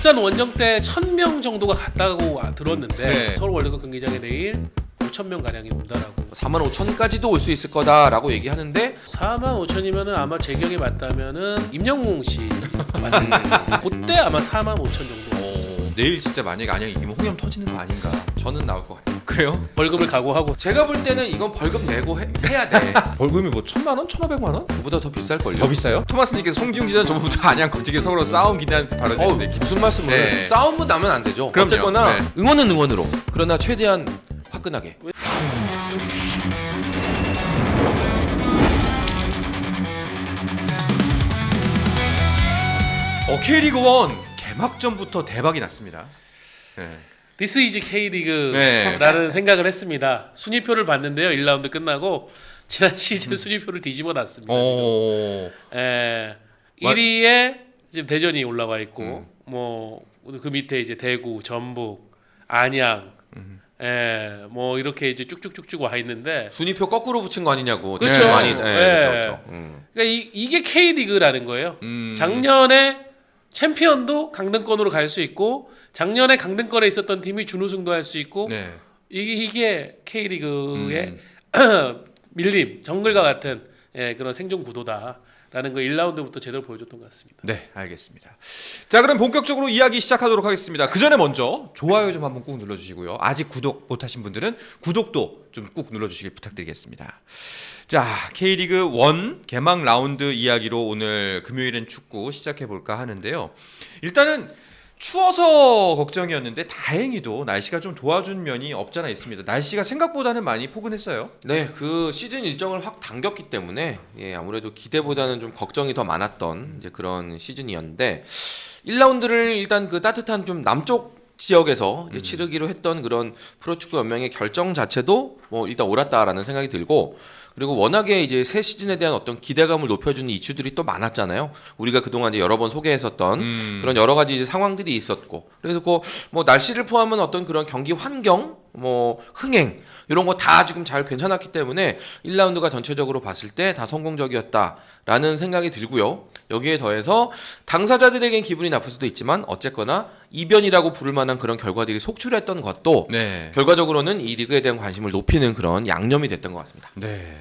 울산 원정 때 1000명 정도가 갔다고 들었는데 네. 서울 월드컵 경기장에 내일 5,000명 가량이 온다라고. 45,000까지도 올 수 있을 거다라고 얘기하는데 45,000이면은 아마 제 기억에 맞다면은 임영웅 씨 왔을 때 그때 아마 45,000 정도 왔었어요. 내일 진짜 만약에 안양이 이기면 홍염 터지는 거 아닌가? 저는 나올 것 같아요. 그래요? 벌금을 각오하고. 제가 볼 때는 이건 벌금 내고 해야 돼. 벌금이 뭐 1,000만 원, 1,500만 원? 그보다 더 비쌀걸요. 더 비싸요? 토마스님께서 송지웅 기자 저번부터 안양 거치게 서로 싸움 기대하면서 다뤄주시는데 무슨 말씀을 네. 싸움은 나면 안 되죠. 그럼요. 어쨌거나 네. 응원은 응원으로 그러나 최대한 화끈하게. K리그 1 개막전부터 대박이 났습니다. 네. This is K리그라는 네. 생각을 했습니다. 순위표를 봤는데요. 1라운드 끝나고 지난 시즌 순위표를 뒤집어 놨습니다. 지금. 1위에 지금 대전이 올라와 있고 뭐 그 밑에 이제 대구, 전북, 안양, 뭐 이렇게 이제 쭉쭉쭉쭉 와 있는데 순위표 거꾸로 붙인 거 아니냐고. 그렇죠. 많이 그러니까 이게 K리그라는 거예요. 작년에 챔피언도 강등권으로 갈 수 있고 작년에 강등권에 있었던 팀이 준우승도 할 수 있고 네. 이게 K리그의 밀림, 정글과 같은 그런 생존 구도다라는 거 1라운드부터 제대로 보여줬던 것 같습니다. 네, 알겠습니다. 자, 그럼 본격적으로 이야기 시작하도록 하겠습니다. 그 전에 먼저 좋아요 좀 한번 꾹 눌러주시고요. 아직 구독 못하신 분들은 구독도 좀 꾹 눌러주시길 부탁드리겠습니다. 자, K리그 1 개막 라운드 이야기로 오늘 금요일엔 축구 시작해볼까 하는데요. 일단은 추워서 걱정이었는데 다행히도 날씨가 좀 도와준 면이 없잖아 있습니다. 날씨가 생각보다는 많이 포근했어요. 네, 그 시즌 일정을 확 당겼기 때문에 아무래도 기대보다는 좀 걱정이 더 많았던 이제 그런 시즌이었는데 1라운드를 일단 그 따뜻한 좀 남쪽 지역에서 이제 치르기로 했던 그런 프로축구 연맹의 결정 자체도 뭐 일단 옳았다라는 생각이 들고 그리고 워낙에 이제 새 시즌에 대한 어떤 기대감을 높여주는 이슈들이 또 많았잖아요. 우리가 그동안 이제 여러 번 소개했었던 그런 여러 가지 이제 상황들이 있었고 그래서 뭐 날씨를 포함한 어떤 그런 경기 환경, 뭐 흥행 이런 거 다 지금 잘 괜찮았기 때문에 1라운드가 전체적으로 봤을 때 다 성공적이었다라는 생각이 들고요. 여기에 더해서 당사자들에겐 기분이 나쁠 수도 있지만 어쨌거나 이변이라고 부를 만한 그런 결과들이 속출했던 것도 네. 결과적으로는 이 리그에 대한 관심을 높이는 그런 양념이 됐던 것 같습니다. 네.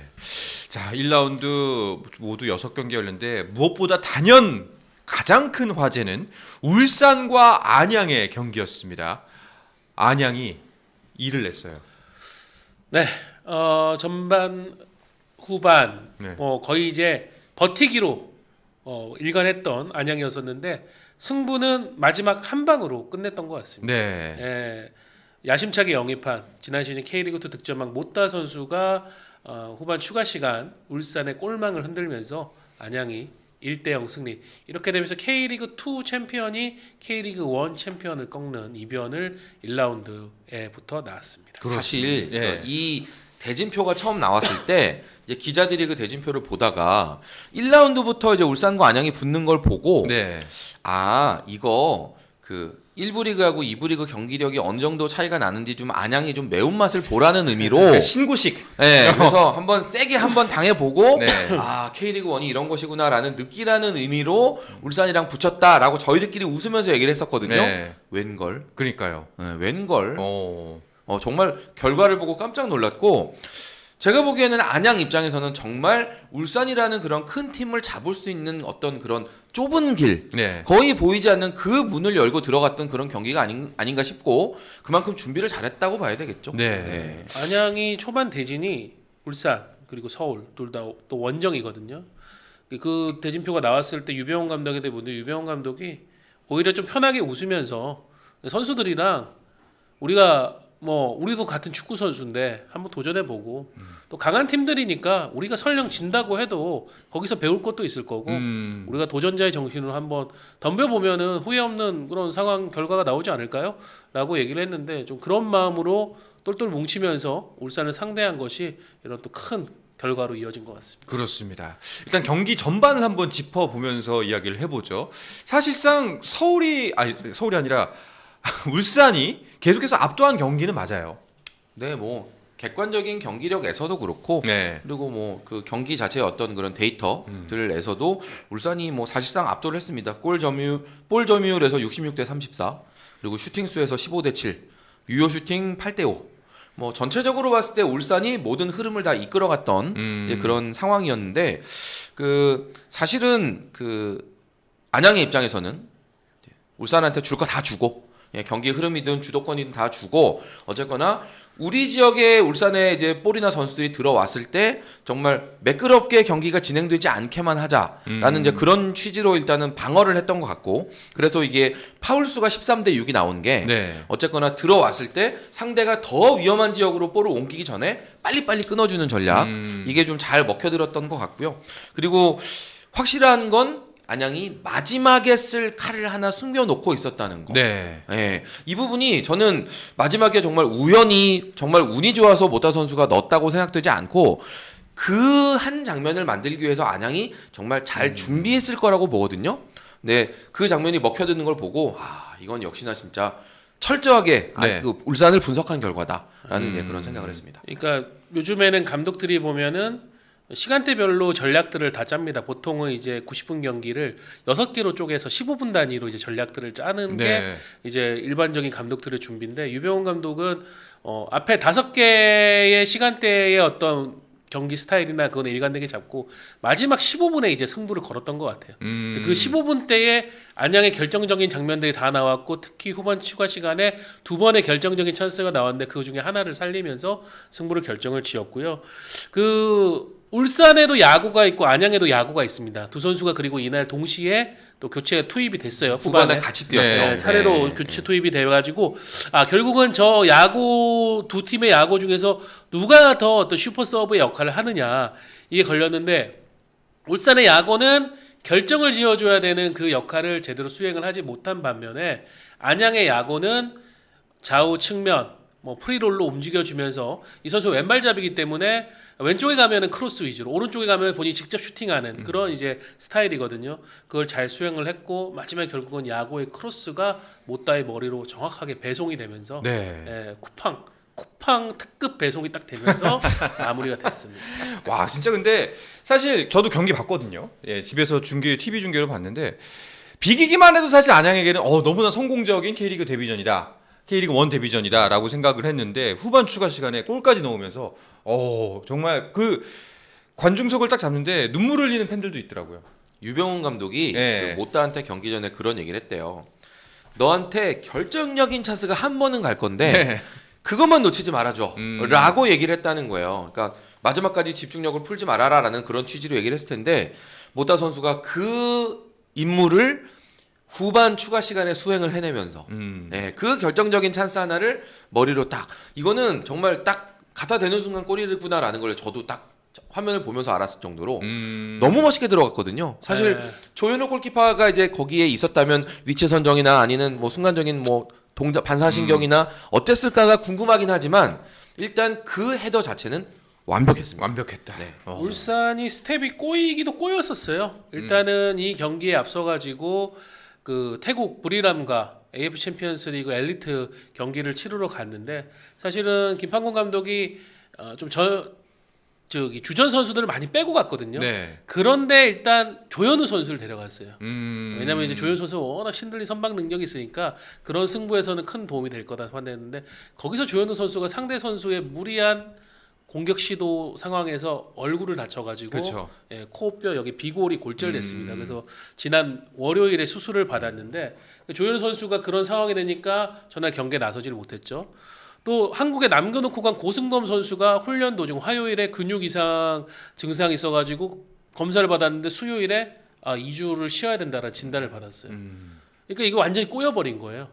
자, 1라운드 모두 6경기 열렸는데 무엇보다 단연 가장 큰 화제는 울산과 안양의 경기였습니다. 안양이 2를 냈어요. 네, 전반 후반 네. 거의 이제 버티기로 일관했던 안양이었었는데 승부는 마지막 한 방으로 끝냈던 것 같습니다. 네. 야심차게 영입한 지난 시즌 K리그2 득점왕 모따 선수가 후반 추가 시간 울산의 골망을 흔들면서 안양이 1대0 승리. 이렇게 되면서 K리그2 챔피언이 K리그1 챔피언을 꺾는 이변을 1라운드에부터 나왔습니다. 사실 예. 이 대진표가 처음 나왔을 때 이제 기자들이 그 대진표를 보다가 1라운드부터 이제 울산과 안양이 붙는 걸 보고 네. 이거 그 1부 리그하고 2부 리그 경기력이 어느 정도 차이가 나는지 좀 안양이 좀 매운맛을 보라는 의미로 그러니까 신고식. 네, 그래서 한번 세게 한번 당해보고 네. K리그 1이 이런 것이구나라는 느끼라는 의미로 울산이랑 붙였다라고 저희들끼리 웃으면서 얘기를 했었거든요. 네. 웬걸? 그러니까요. 네, 웬걸? 어. 정말 결과를 보고 깜짝 놀랐고 제가 보기에는 안양 입장에서는 정말 울산이라는 그런 큰 팀을 잡을 수 있는 어떤 그런 좁은 길 네. 거의 보이지 않는 그 문을 열고 들어갔던 그런 경기가 아닌가 싶고 그만큼 준비를 잘했다고 봐야 되겠죠. 네. 안양이 초반 대진이 울산 그리고 서울 둘 다 또 원정이거든요. 그 대진표가 나왔을 때 유병훈 감독한테 보는데 유병훈 감독이 오히려 좀 편하게 웃으면서 선수들이랑 우리도 같은 축구 선수인데 한번 도전해 보고 또 강한 팀들이니까 우리가 설령 진다고 해도 거기서 배울 것도 있을 거고 우리가 도전자의 정신으로 한번 덤벼 보면은 후회 없는 그런 상황 결과가 나오지 않을까요? 라고 얘기를 했는데 좀 그런 마음으로 똘똘 뭉치면서 울산을 상대한 것이 이런 또 큰 결과로 이어진 것 같습니다. 그렇습니다. 일단 경기 전반을 한번 짚어보면서 이야기를 해보죠. 사실상 서울이 아니라 울산이 계속해서 압도한 경기는 맞아요. 네, 뭐 객관적인 경기력에서도 그렇고 네. 그리고 뭐 그 경기 자체의 어떤 그런 데이터들에서도 울산이 뭐 사실상 압도를 했습니다. 볼 점유율에서 66대 34 그리고 슈팅 수에서 15대 7 유효 슈팅 8대 5 뭐 전체적으로 봤을 때 울산이 모든 흐름을 다 이끌어갔던 이제 그런 상황이었는데 그 사실은 그 안양의 입장에서는 울산한테 줄 거 다 주고 경기 흐름이든 주도권이든 다 주고 어쨌거나 우리 지역에 울산에 이제 볼이나 선수들이 들어왔을 때 정말 매끄럽게 경기가 진행되지 않게만 하자라는 이제 그런 취지로 일단은 방어를 했던 것 같고 그래서 이게 파울 수가 13대 6이 나온 게 네. 어쨌거나 들어왔을 때 상대가 더 위험한 지역으로 볼을 옮기기 전에 빨리빨리 끊어주는 전략 이게 좀 잘 먹혀들었던 것 같고요. 그리고 확실한 건 안양이 마지막에 쓸 칼을 하나 숨겨놓고 있었다는 거. 네. 예, 이 부분이 저는 마지막에 정말 우연히 정말 운이 좋아서 모타 선수가 넣었다고 생각되지 않고 그 한 장면을 만들기 위해서 안양이 정말 잘 준비했을 거라고 보거든요. 네, 그 장면이 먹혀드는 걸 보고 이건 역시나 진짜 철저하게 네. 그 울산을 분석한 결과다라는 이제 그런 생각을 했습니다. 그러니까 요즘에는 감독들이 보면은 시간대별로 전략들을 다 짭니다. 보통은 이제 90분 경기를 6개로 쪼개서 15분 단위로 이제 전략들을 짜는 게 네. 이제 일반적인 감독들의 준비인데 유병훈 감독은 앞에 5개의 시간대의 어떤 경기 스타일이나 그건 일관되게 잡고 마지막 15분에 이제 승부를 걸었던 것 같아요. 그 15분 때에 안양의 결정적인 장면들이 다 나왔고 특히 후반 추가 시간에 2번의 결정적인 찬스가 나왔는데 그 중에 하나를 살리면서 승부를 결정을 지었고요. 그 울산에도 야구가 있고 안양에도 야구가 있습니다. 두 선수가 그리고 이날 동시에 또 교체가 투입이 됐어요. 후반에 같이 뛰었죠. 네, 차례로 교체 투입이 돼가지고 결국은 저 야구 두 팀의 야구 중에서 누가 더 어떤 슈퍼 서브의 역할을 하느냐 이게 걸렸는데 울산의 야구는 결정을 지어줘야 되는 그 역할을 제대로 수행을 하지 못한 반면에 안양의 야구는 좌우 측면 뭐 프리롤로 움직여주면서 이 선수 왼발잡이기 때문에 왼쪽에 가면은 크로스 위주로 오른쪽에 가면 본인이 직접 슈팅하는 그런 이제 스타일이거든요. 그걸 잘 수행을 했고 마지막에 결국은 야구의 크로스가 모따의 머리로 정확하게 배송이 되면서 네. 쿠팡 특급 배송이 딱 되면서 마무리가 됐습니다. 와 진짜 근데 사실 저도 경기 봤거든요. 예, 집에서 TV 중계로 봤는데 비기기만 해도 사실 안양에게는 너무나 성공적인 K리그 데뷔전이다. K리그 1 데뷔전이다라고 생각을 했는데 후반 추가 시간에 골까지 넣으면서 정말 그 관중석을 딱 잡는데 눈물 흘리는 팬들도 있더라고요. 유병훈 감독이 네. 그 모타한테 경기 전에 그런 얘기를 했대요. 너한테 결정적인 찬스가 한 번은 갈 건데 네. 그것만 놓치지 말아줘 라고 얘기를 했다는 거예요. 그러니까 마지막까지 집중력을 풀지 말아라라는 그런 취지로 얘기를 했을 텐데 모타 선수가 그 임무를 후반 추가 시간에 수행을 해내면서 네, 그 결정적인 찬스 하나를 머리로 딱 이거는 정말 딱 갖다 대는 순간 골이구나라는 걸 저도 딱 화면을 보면서 알았을 정도로 너무 멋있게 들어갔거든요. 사실 조현우 골키퍼가 이제 거기에 있었다면 위치 선정이나 아니면 뭐 순간적인 뭐 동작 반사신경이나 어땠을까가 궁금하긴 하지만 일단 그 헤더 자체는 완벽했습니다. 완벽했다. 네. 울산이 스텝이 꼬이기도 꼬였었어요. 일단은 이 경기에 앞서가지고 그 태국 부리람과 AF 챔피언스리그 엘리트 경기를 치르러 갔는데 사실은 김판곤 감독이 주전 선수들을 많이 빼고 갔거든요. 네. 그런데 일단 조현우 선수를 데려갔어요. 왜냐면 이제 조현우 선수가 워낙 신들린 선방 능력이 있으니까 그런 승부에서는 큰 도움이 될 거다 판단했는데 거기서 조현우 선수가 상대 선수의 무리한 공격 시도 상황에서 얼굴을 다쳐가지고 그쵸. 코뼈 여기 비골이 골절됐습니다. 그래서 지난 월요일에 수술을 받았는데 조현우 선수가 그런 상황이 되니까 전날 경기에 나서지를 못했죠. 또 한국에 남겨놓고 간 고승범 선수가 훈련 도중 화요일에 근육 이상 증상이 있어가지고 검사를 받았는데 수요일에 2주를 쉬어야 된다는 진단을 받았어요. 그러니까 이거 완전히 꼬여버린 거예요.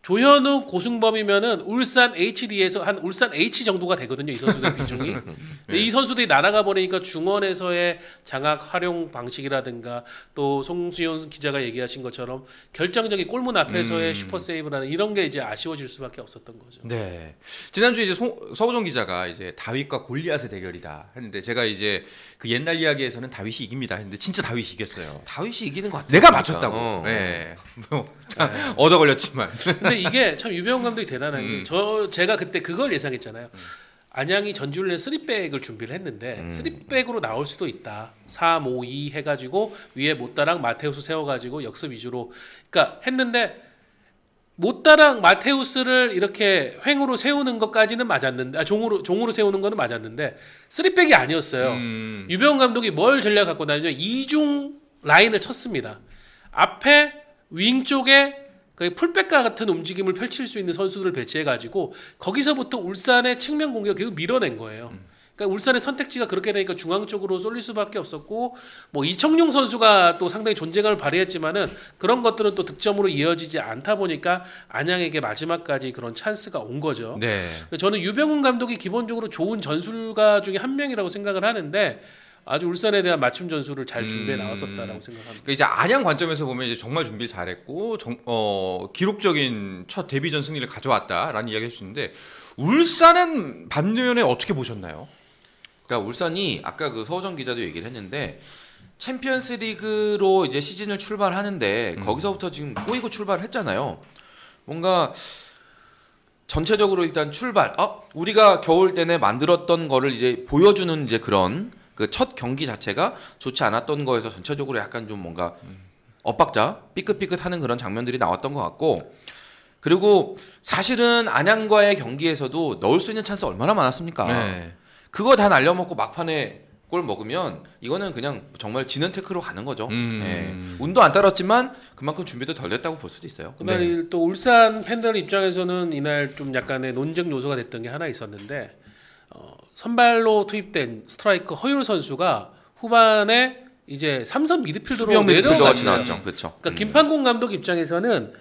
조현우, 고승범이면은 울산 HD에서 한 울산 H 정도가 되거든요. 이 선수들 비중이. 근데 이 선수들이 날아가 버리니까 중원에서의 장악 활용 방식이라든가 또 송수현 기자가 얘기하신 것처럼 결정적인 골문 앞에서의 슈퍼 세이브라는 이런 게 이제 아쉬워질 수밖에 없었던 거죠. 네. 지난주에 이제 서우정 기자가 이제 다윗과 골리앗의 대결이다 했는데 제가 이제 그 옛날 이야기에서는 다윗이 이깁니다 했는데 진짜 다윗이 이겼어요. 다윗이 이기는 것 같아요. 내가 맞췄다고. 네. 얻어 걸렸지만. 근데 이게 참 유병훈 감독이 대단한 게 제가 그때 그걸 예상했잖아요. 안양이 전주훈련 3백을 준비를 했는데 3백으로 나올 수도 있다. 3, 5, 2 해가지고 위에 못다랑 마테우스 세워가지고 역습 위주로 그러니까 했는데 못다랑 마테우스를 이렇게 횡으로 세우는 것까지는 맞았는데 종으로 세우는 거는 맞았는데 3백이 아니었어요. 유병훈 감독이 뭘 전략 갖고 나냐면 이중 라인을 쳤습니다. 앞에 윙 쪽에 풀백과 같은 움직임을 펼칠 수 있는 선수들을 배치해가지고 거기서부터 울산의 측면 공격을 계속 밀어낸 거예요. 그러니까 울산의 선택지가 그렇게 되니까 중앙 쪽으로 쏠릴 수밖에 없었고 뭐 이청용 선수가 또 상당히 존재감을 발휘했지만은 그런 것들은 또 득점으로 이어지지 않다 보니까 안양에게 마지막까지 그런 찬스가 온 거죠. 네. 저는 유병훈 감독이 기본적으로 좋은 전술가 중에 한 명이라고 생각을 하는데 아주 울산에 대한 맞춤 전술을 잘 준비해 나왔었다라고 생각합니다. 그러니까 이제 안양 관점에서 보면 이제 정말 준비를 잘했고 기록적인 첫 데뷔전 승리를 가져왔다라는 이야기를 했었는데 울산은 반면에 어떻게 보셨나요? 그러니까 울산이 아까 그 서호정 기자도 얘기를 했는데 챔피언스리그로 이제 시즌을 출발하는데 거기서부터 지금 꼬이고 출발을 했잖아요. 뭔가 전체적으로 일단 출발, 우리가 겨울 내내 만들었던 거를 이제 보여주는 이제 그런 그 첫 경기 자체가 좋지 않았던 거에서 전체적으로 약간 좀 뭔가 엇박자, 삐끗삐끗하는 그런 장면들이 나왔던 것 같고 그리고 사실은 안양과의 경기에서도 넣을 수 있는 찬스 얼마나 많았습니까? 네. 그거 다 날려먹고 막판에 골 먹으면 이거는 그냥 정말 지는 태클로 가는 거죠. 예. 운도 안 따랐지만 그만큼 준비도 덜 됐다고 볼 수도 있어요. 그날 또 울산 팬들 입장에서는 이날 좀 약간의 논쟁 요소가 됐던 게 하나 있었는데 선발로 투입된 스트라이커 허율 선수가 후반에 이제 삼선 미드필더로 수비형 미드필더가 내려갔어요. 지나왔죠. 그렇죠. 그러니까 김판공 감독 입장에서는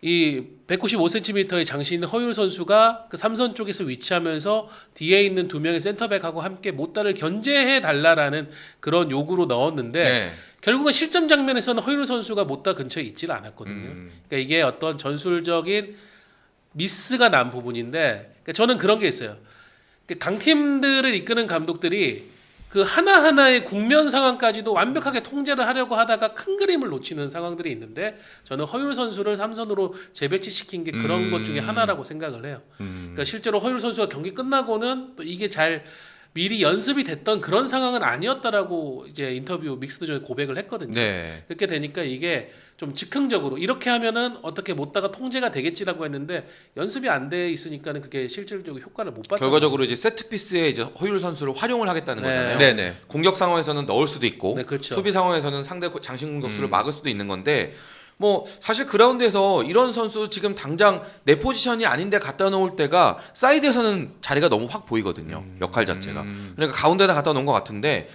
이 195cm의 장신 있는 허율 선수가 그 삼선 쪽에서 위치하면서 뒤에 있는 두 명의 센터백하고 함께 못다를 견제해 달라라는 그런 요구로 넣었는데 네. 결국은 실점 장면에서는 허율 선수가 못다 근처에 있질 않았거든요. 그러니까 이게 어떤 전술적인 미스가 난 부분인데 그러니까 저는 그런 게 있어요. 강팀들을 이끄는 감독들이 그 하나하나의 국면 상황까지도 완벽하게 통제를 하려고 하다가 큰 그림을 놓치는 상황들이 있는데 저는 허율 선수를 삼선으로 재배치시킨 게 그런 것 중에 하나라고 생각을 해요. 그러니까 실제로 허율 선수가 경기 끝나고는 또 이게 잘 미리 연습이 됐던 그런 상황은 아니었다라고 이제 인터뷰 믹스드 전에 고백을 했거든요. 네. 그렇게 되니까 이게 좀 즉흥적으로 이렇게 하면은 어떻게 못다가 통제가 되겠지라고 했는데 연습이 안 돼 있으니까는 그게 실질적으로 효과를 못 봤다. 결과적으로 이제 세트 피스에 이제 허율 선수를 활용을 하겠다는 네. 거잖아요. 네네. 공격 상황에서는 넣을 수도 있고 네, 그렇죠. 수비 상황에서는 상대 장신 공격수를 막을 수도 있는 건데 뭐 사실 그라운드에서 이런 선수 지금 당장 내 포지션이 아닌데 갖다 놓을 때가 사이드에서는 자리가 너무 확 보이거든요. 역할 자체가. 그러니까 가운데다 갖다 놓은 것 같은데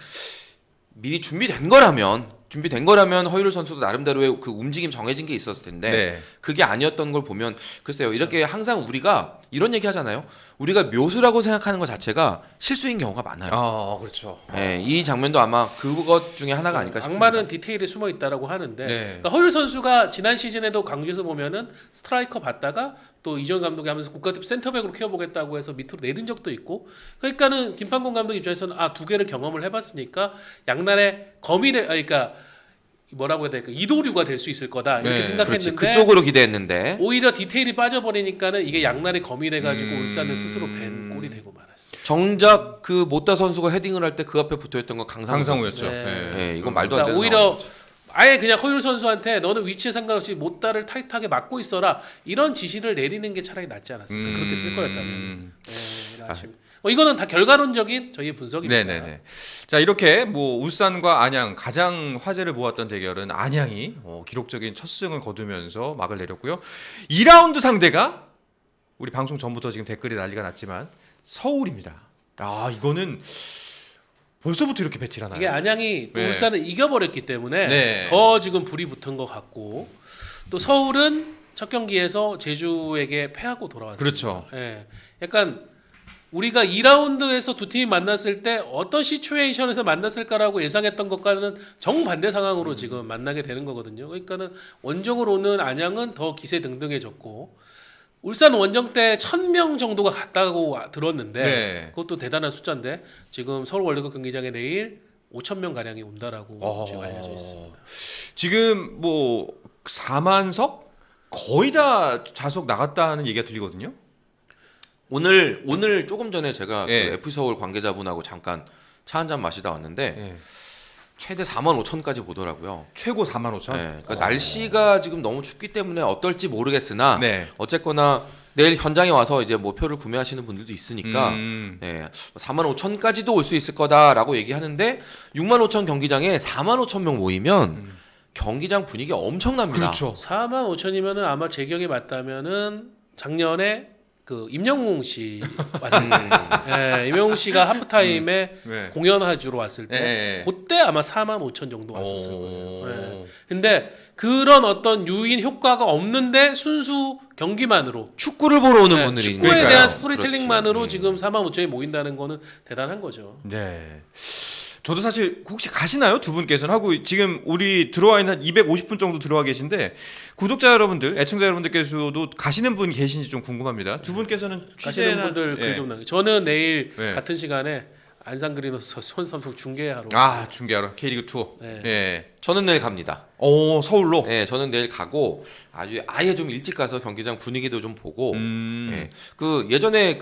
미리 준비된 거라면 허율 선수도 나름대로의 그 움직임 정해진 게 있었을 텐데 네. 그게 아니었던 걸 보면 글쎄요. 이렇게 항상 우리가 이런 얘기 하잖아요. 우리가 묘수라고 생각하는 것 자체가 실수인 경우가 많아요. 그렇죠. 네, 이 장면도 아마 그것 중에 하나가 아닐까 싶습니다. 악마는 디테일에 숨어 있다라고 하는데 네. 그러니까 허율 선수가 지난 시즌에도 광주에서 보면은 스트라이커 받다가 또 이전 감독이 하면서 국가대표 센터백으로 키워보겠다고 해서 밑으로 내린 적도 있고 그러니까는 김판공 감독 입장에서는 두 개를 경험을 해봤으니까 양날의 검이 그러니까 뭐라고 해야 될까 이도류가 될 수 있을 거다 이렇게 네, 생각했는데 그렇지. 그쪽으로 기대했는데 오히려 디테일이 빠져버리니까는 이게 양날의 검이 돼가지고 울산을 스스로 벤 꼴이 되고 말았어요. 정작 그 못다 선수가 헤딩을 할 때 그 앞에 붙어있던 건 강상우였죠. 네. 네, 이건 말도 안 그러니까 되는 오히려 상황이죠. 아예 그냥 허율 선수한테 너는 위치에 상관없이 못다를 타이트하게 막고 있어라 이런 지시를 내리는 게 차라리 낫지 않았을까 그렇게 쓸 거였다면. 이거는 다 결과론적인 저희의 분석입니다. 네네네. 자 이렇게 뭐 울산과 안양 가장 화제를 모았던 대결은 안양이 기록적인 첫 승을 거두면서 막을 내렸고요. 2라운드 상대가 우리 방송 전부터 지금 댓글이 난리가 났지만 서울입니다. 이거는 벌써부터 이렇게 배치를 하나요? 이게 안양이 또 네. 울산을 이겨버렸기 때문에 네. 더 지금 불이 붙은 것 같고 또 서울은 첫 경기에서 제주에게 패하고 돌아왔습니다. 그렇죠. 예. 약간 우리가 2라운드에서 두 팀이 만났을 때 어떤 시츄에이션에서 만났을까라고 예상했던 것과는 정반대 상황으로 지금 만나게 되는 거거든요. 그러니까는 원정으로 오는 안양은 더 기세등등해졌고 울산 원정 때 1000명 정도가 갔다고 들었는데 네. 그것도 대단한 숫자인데 지금 서울 월드컵 경기장에 내일 5,000명 가량이 온다라고 지금 알려져 있습니다. 지금 뭐 4만석 거의 다 좌석 나갔다는 얘기가 들리거든요. 오늘 조금 전에 제가 예. 그 FC 서울 관계자분하고 잠깐 차 한잔 마시다 왔는데 예. 최대 45,000까지 보더라고요. 최고 45,000. 네, 그러니까 날씨가 지금 너무 춥기 때문에 어떨지 모르겠으나 네. 어쨌거나 내일 현장에 와서 이제 뭐 표를 구매하시는 분들도 있으니까 네, 45,000까지도 올 수 있을 거다라고 얘기하는데 65,000 경기장에 45,000명 모이면 경기장 분위기 엄청납니다. 그렇죠. 45,000이면은 아마 제 기억에 맞다면은 작년에 그 임영웅 씨 왔을 때, 예, 임영웅 씨가 하프타임에 네. 공연하주로 왔을 때, 예. 그때 아마 45,000 정도 왔었을 오. 거예요. 예. 근데 그런 어떤 유인 효과가 없는데 순수 경기만으로 축구를 보러 오는 네, 분들이 축구에 있으니까요. 대한 스토리텔링만으로 그렇지. 지금 45,000이 모인다는 거는 대단한 거죠. 네. 저도 사실 혹시 가시나요? 두 분께서는 하고 지금 우리 들어와 있는 한 250분 정도 들어와 계신데 구독자 여러분들, 애청자 여러분들께서도 가시는 분 계신지 좀 궁금합니다. 두 분께서는 가시는 취재나 분들 예. 글 좀 남겨. 저는 내일 네. 같은 시간에 안산 그리너스 손삼성 중계하러. 아 중계하러 K리그 2. 네. 예. 저는 내일 갑니다. 오 서울로. 네, 저는 내일 가고 아예 좀 일찍 가서 경기장 분위기도 좀 보고. 예, 그 예전에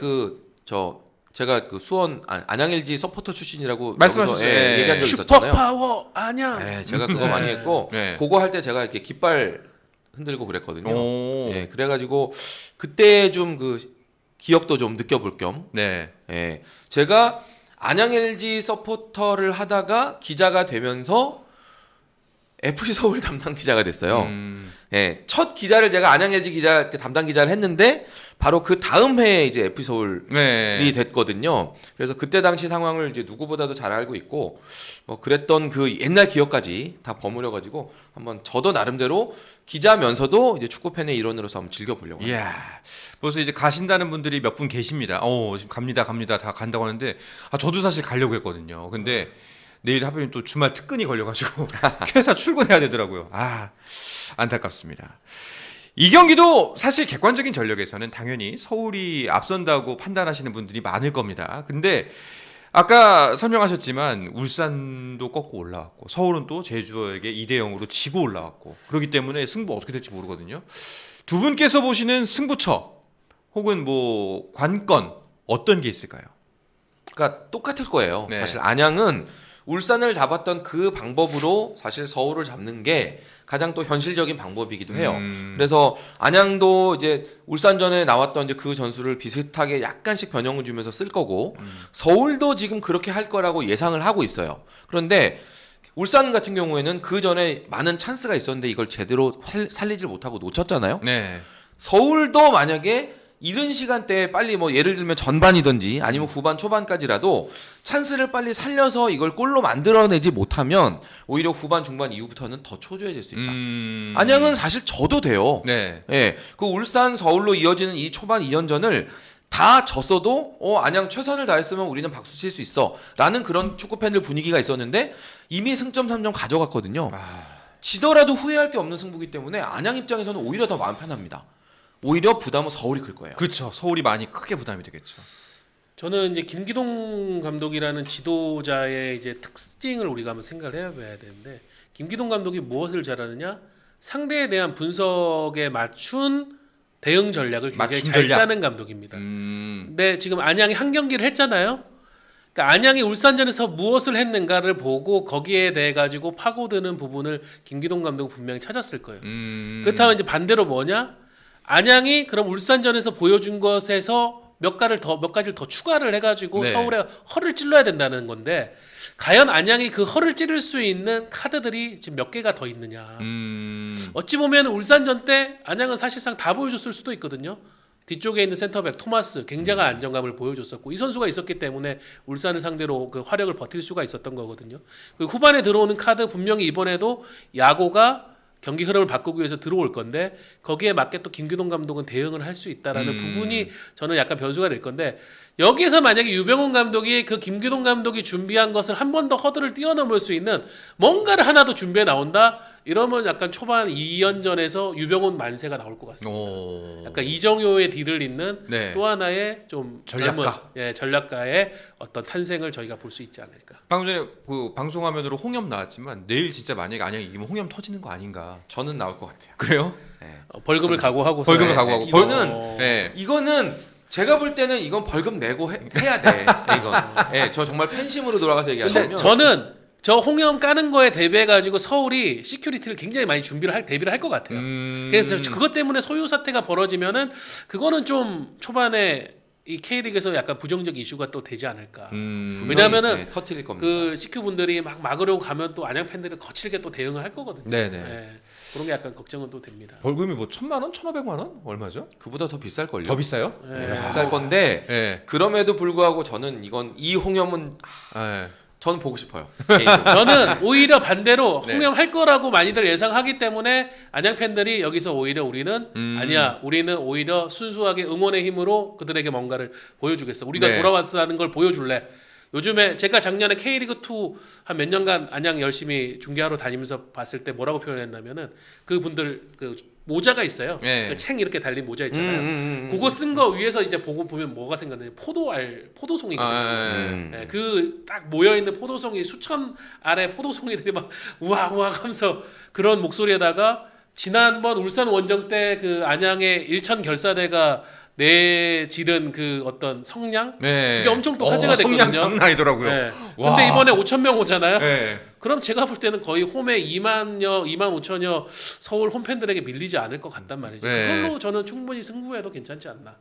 제가 그 수원 안양 LG 서포터 출신이라고 말씀하셨어요. 여기서, 예. 얘기한 적 있었잖아요. 슈퍼파워 안양. 네, 제가 그거 많이 했고 네. 그거 할 때 제가 이렇게 깃발 흔들고 그랬거든요. 오. 예, 그래가지고 그때 좀 그 기억도 좀 느껴볼 겸, 네. 예, 제가 안양 LG 서포터를 하다가 기자가 되면서 FC 서울 담당 기자가 됐어요. 예, 첫 기자를 제가 안양 LG 기자 담당 기자를 했는데 바로 그 다음 해에 이제 FC 서울이 네. 됐거든요. 그래서 그때 당시 상황을 이제 누구보다도 잘 알고 있고 뭐 그랬던 그 옛날 기억까지 다 버무려 가지고 한번 저도 나름대로 기자면서도 이제 축구 팬의 일원으로서 한번 즐겨 보려고. 이야, 벌써 이제 가신다는 분들이 몇 분 계십니다. 지금 갑니다 다 간다고 하는데 저도 사실 가려고 했거든요. 근데 내일 하필이면 또 주말 특근이 걸려가지고 회사 출근해야 되더라고요. 안타깝습니다. 이 경기도 사실 객관적인 전력에서는 당연히 서울이 앞선다고 판단하시는 분들이 많을 겁니다. 근데 아까 설명하셨지만 울산도 꺾고 올라왔고 서울은 또 제주에게 2대0으로 지고 올라왔고 그렇기 때문에 승부 어떻게 될지 모르거든요. 두 분께서 보시는 승부처 혹은 뭐 관건 어떤 게 있을까요? 그러니까 똑같을 거예요. 네. 사실 안양은 울산을 잡았던 그 방법으로 사실 서울을 잡는 게 가장 또 현실적인 방법이기도 해요. 그래서 안양도 이제 울산전에 나왔던 이제 그 전술을 비슷하게 약간씩 변형을 주면서 쓸 거고 서울도 지금 그렇게 할 거라고 예상을 하고 있어요. 그런데 울산 같은 경우에는 그 전에 많은 찬스가 있었는데 이걸 제대로 살리질 못하고 놓쳤잖아요. 네. 서울도 만약에 이른 시간대에 빨리 뭐 예를 들면 전반이든지 아니면 후반 초반까지라도 찬스를 빨리 살려서 이걸 골로 만들어내지 못하면 오히려 후반 중반 이후부터는 더 초조해질 수 있다. 안양은 사실 져도 돼요. 네. 예, 그 울산 서울로 이어지는 이 초반 2연전을 다 졌어도 안양 최선을 다했으면 우리는 박수 칠 수 있어라는 그런 축구 팬들 분위기가 있었는데 이미 승점 3점 가져갔거든요. 지더라도 후회할 게 없는 승부기 때문에 안양 입장에서는 오히려 더 마음 편합니다. 오히려 부담은 서울이 클 거예요. 그렇죠. 서울이 많이 크게 부담이 되겠죠. 저는 이제 김기동 감독이라는 지도자의 이제 특징을 우리가 한번 생각을 해봐야 되는데 김기동 감독이 무엇을 잘하느냐? 상대에 대한 분석에 맞춘 대응 전략을 굉장히 맞춤 잘 전략. 짜는 감독입니다. 근데 지금 안양이 한 경기를 했잖아요. 그러니까 안양이 울산전에서 무엇을 했는가를 보고 거기에 대해 가지고 파고드는 부분을 김기동 감독은 분명히 찾았을 거예요. 그렇다면 이제 반대로 뭐냐? 안양이 그럼 울산전에서 보여준 것에서 몇 가지를 더 추가를 해가지고 네. 서울에 허를 찔러야 된다는 건데 과연 안양이 그 허를 찌를 수 있는 카드들이 지금 몇 개가 더 있느냐? 어찌 보면 울산전 때 안양은 사실상 다 보여줬을 수도 있거든요. 뒤쪽에 있는 센터백 토마스 굉장한 안정감을 보여줬었고 이 선수가 있었기 때문에 울산을 상대로 그 화력을 버틸 수가 있었던 거거든요. 그리고 후반에 들어오는 카드 분명히 이번에도 야고가 경기 흐름을 바꾸기 위해서 들어올 건데 거기에 맞게 또 김기동 감독은 대응을 할 수 있다라는 부분이 저는 약간 변수가 될 건데 여기에서 만약에 유병훈 감독이 그 김기동 감독이 준비한 것을 한 번 더 허들을 뛰어넘을 수 있는 뭔가를 하나 더 준비해 나온다 이러면 약간 초반 2연전에서 유병훈 만세가 나올 것 같습니다. 약간 이정효의 뒤를 잇는 네. 또 하나의 좀 전략가. 전략가의 어떤 탄생을 저희가 볼 수 있지 않을까. 방금 전에 그 방송 화면으로 홍염 나왔지만 내일 진짜 만약에 안양이 이기면 홍염 터지는 거 아닌가? 저는 나올 것 같아요. 그래요? 네. 벌금을 각오하고 벌금을 각오하고 이거는 네. 이거는 제가 볼 때는 이건 벌금 내고 해야 돼. 이건. 예, 저 정말 팬심으로 돌아가서 근데 얘기하자면 저는 저 홍염 까는 거에 대비해 가지고 서울이 시큐리티를 굉장히 많이 대비를 할 것 같아요. 그래서 그것 때문에 소요 사태가 벌어지면은 그거는 좀 초반에 이 K리그에서 약간 부정적 이슈가 또 되지 않을까. 왜냐면은 네, 터뜨릴 겁니다. 그 CQ 분들이 막 막으려고 가면 또 안양 팬들은 거칠게 또 대응을 할 거거든요. 네네. 예, 그런 게 약간 걱정은 또 됩니다. 벌금이 뭐 1,000만 원, 1,500만 원 얼마죠? 그보다 더 비쌀 걸요. 더 비싸요? 예. 비쌀 건데 예. 그럼에도 불구하고 저는 이 홍염은 예. 저는 보고 싶어요. 저는 오히려 반대로 네. 홍염 할 거라고 많이들 예상하기 때문에 안양 팬들이 여기서 오히려 우리는 아니야, 우리는 오히려 순수하게 응원의 힘으로 그들에게 뭔가를 보여주겠어. 우리가 네. 돌아왔다는 걸 보여줄래. 요즘에 제가 작년에 K리그2 한 몇 년간 안양 열심히 중계하러 다니면서 봤을 때 뭐라고 표현했냐면은 그 분들 그 모자가 있어요. 네. 그 챙 이렇게 달린 모자 있잖아요. 그거 쓴 거 위에서 이제 보고 보면 뭐가 생각나요? 포도송이거든요. 네, 그 딱 모여 있는 포도송이 수천 알의 포도송이들이 막 우악우악 하면서 그런 목소리에다가 지난번 울산 원정 때 그 안양의 일천 결사대가 내지른 그 어떤 성량 네. 그게 엄청 또 화제가 됐거든요. 성량 장난 아니더라고요. 네. 와. 근데 이번에 5,000명 오잖아요. 네. 그럼 제가 볼 때는 거의 홈에 2만 5천여 서울 홈팬들에게 밀리지 않을 것 같단 말이죠. 네. 그걸로 저는 충분히 승부해도 괜찮지 않나.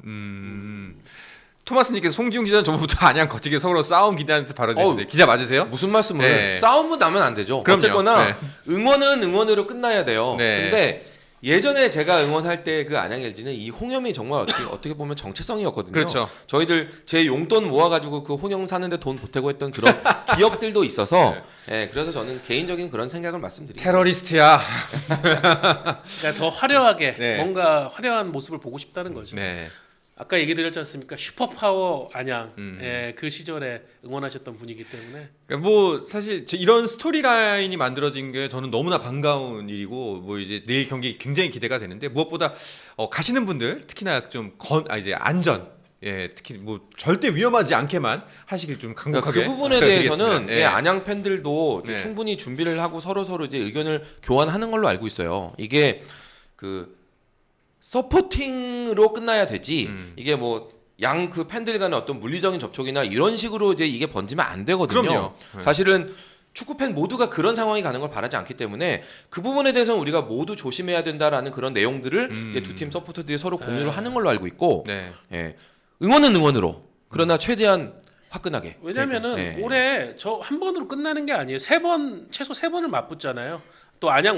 토마스님께서 송지웅 기자는 저번부터 안양 거치게 서로 싸움 기대하면서 발언주시는데 기자 맞으세요? 무슨 말씀을 네. 싸움은 나면 안 되죠. 그럼요. 어쨌거나 네. 응원은 응원으로 끝나야 돼요. 네. 근데 예전에 제가 응원할 때 그 안양 LG는 이 홍염이 정말 어떻게 보면 정체성이었거든요. 그렇죠. 저희들 제 용돈 모아가지고 그 홍염 사는데 돈 보태고 했던 그런 기억들도 있어서 예, 그래서 저는 개인적인 그런 생각을 말씀드립니다. 테러리스트야. 그러니까 더 화려하게 네. 뭔가 화려한 모습을 보고 싶다는 거죠. 네. 아까 얘기 드렸지 않습니까? 슈퍼파워 안양 예, 그 시절에 응원하셨던 분이기 때문에 그러니까 뭐 사실 이런 스토리라인이 만들어진 게 저는 너무나 반가운 일이고 뭐 이제 내일 경기 굉장히 기대가 되는데 무엇보다 가시는 분들 특히나 좀 이제 안전 특히 뭐 절대 위험하지 않게만 하시길 좀 강력하게 그러니까 그 부분에 부탁드리겠습니다. 대해서는 예. 안양 팬들도 네. 충분히 준비를 하고 서로 이제 의견을 교환하는 걸로 알고 있어요. 이게 그 서포팅으로 끝나야 되지. 이게 뭐 양 그 팬들 간의 어떤 물리적인 접촉이나 이런 식으로 이제 이게 번지면 안 되거든요. 그럼요. 네. 사실은 축구 팬 모두가 그런 상황이 가는 걸 바라지 않기 때문에 그 부분에 대해서는 우리가 모두 조심해야 된다라는 그런 내용들을 이제 두 팀 서포터들이 서로 공유를 하는 걸로 알고 있고, 네. 예. 응원은 응원으로. 그러나 최대한 화끈하게. 왜냐면은 네. 올해 저 한 번으로 끝나는 게 아니에요. 최소 세 번을 맞붙잖아요. 또 안양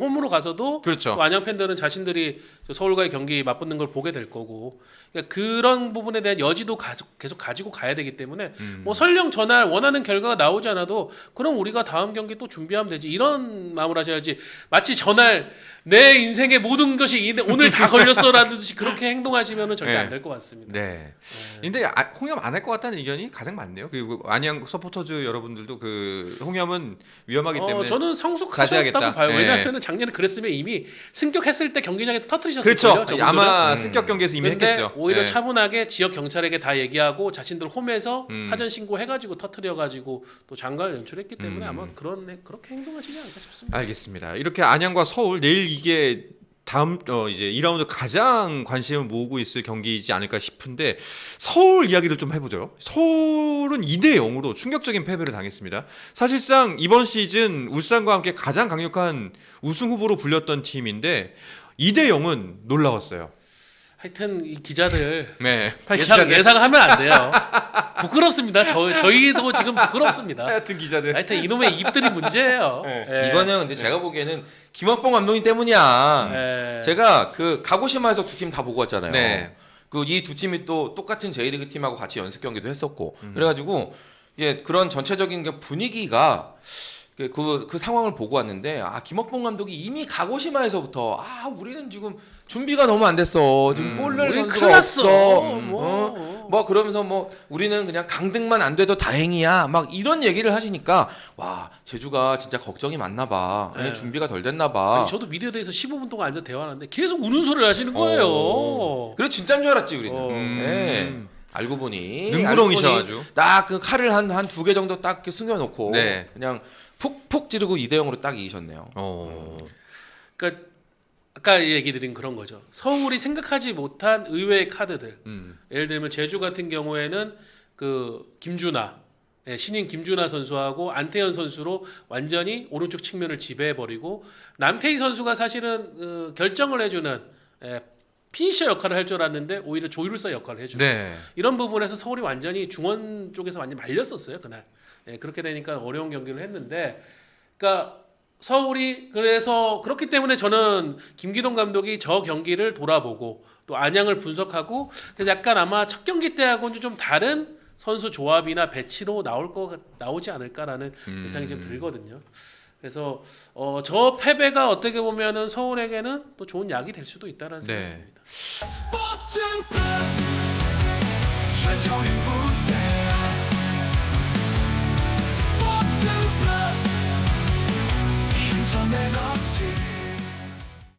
홈으로 가서도 그렇죠. 또 안양 팬들은 자신들이 서울과의 경기 맞붙는 걸 보게 될 거고 그러니까 그런 부분에 대한 여지도 계속 가지고 가야 되기 때문에 뭐 설령 전날 원하는 결과가 나오지 않아도 그럼 우리가 다음 경기 또 준비하면 되지 이런 마음을 하셔야지 마치 전날 내 인생의 모든 것이 오늘 다 걸렸어라는 듯이 그렇게 행동하시면은 절대 네. 안 될 것 같습니다. 네. 근데 홍염 안 할 것 같다는 의견이 가장 많네요. 그리고 안양 서포터즈 여러분들도 그 홍염은 위험하기 때문에 저는 성숙하셨다고 자제하겠다. 봐요. 네. 왜냐하면 작년에 그랬으면 이미 승격했을 때 경기장에서 터뜨리셨을 그렇죠. 거예요. 저분들은. 아마 승격 경기에서 이미 근데 했겠죠. 오히려 네. 차분하게 지역 경찰에게 다 얘기하고 자신들 홈에서 사전 신고해가지고 터뜨려가지고 또 장관을 연출했기 때문에 아마 그렇게 행동하시지 않을까 싶습니다. 알겠습니다. 이렇게 안양과 서울 내일 이게 다음 이제 2라운드 가장 관심을 모으고 있을 경기이지 않을까 싶은데 서울 이야기를 좀 해보죠. 서울은 2대 0으로 충격적인 패배를 당했습니다. 사실상 이번 시즌 울산과 함께 가장 강력한 우승 후보로 불렸던 팀인데 2대 0은 놀라웠어요. 하여튼 이 기자들 네, 예상하면 안 돼요. 부끄럽습니다. 저희도 지금 부끄럽습니다. 하여튼 기자들. 하여튼 이놈의 입들이 문제예요. 네. 예. 이거는 근데 제가 보기에는 김학봉 감독님 때문이야. 예. 제가 그 가고시마에서 두 팀 다 보고 왔잖아요. 네. 그 이 두 팀이 또 똑같은 J리그 팀하고 같이 연습 경기도 했었고 그래가지고 이게 그런 전체적인 게 분위기가 그 상황을 보고 왔는데 김학봉 감독이 이미 가고시마에서부터 우리는 지금 준비가 너무 안 됐어. 지금 골 넣을 우리 선수가 큰일 났어. 없어. 뭐 그러면서 뭐 우리는 그냥 강등만 안 돼도 다행이야. 막 이런 얘기를 하시니까 와 제주가 진짜 걱정이 많나 봐. 네. 준비가 덜 됐나 봐. 아니, 저도 미디어대에서 15분 동안 앉아 대화하는데 계속 우는 소리를 하시는 거예요. 그래 진짜인 줄 알았지 우리는. 네. 알고 보니 능구렁이셔가지고 딱 그 칼을 한 두 개 정도 딱 이렇게 숨겨놓고 네. 그냥 푹푹 찌르고 2대 0으로 딱 이기셨네요. 그러니까 아까 얘기 드린 그런 거죠. 서울이 생각하지 못한 의외의 카드들. 예를 들면 제주 같은 경우에는 그 김준하, 신인 김준하 선수하고 안태현 선수로 완전히 오른쪽 측면을 지배해버리고 남태희 선수가 사실은 결정을 해주는 피니셔 역할을 할 줄 알았는데 오히려 조율사 역할을 해주고 네. 이런 부분에서 서울이 완전히 중원 쪽에서 완전 말렸었어요 그날. 그렇게 되니까 어려운 경기를 했는데, 그러니까 서울이 그래서 그렇기 때문에 저는 김기동 감독이 저 경기를 돌아보고 또 안양을 분석하고 그래서 약간 아마 첫 경기 때하고는 좀 다른 선수 조합이나 배치로 나오지 않을까라는 예상이 좀 들거든요. 그래서 저 패배가 어떻게 보면은 서울에게는 또 좋은 약이 될 수도 있다라는 생각이 듭니다. 스포츠 플러스 한정의 무대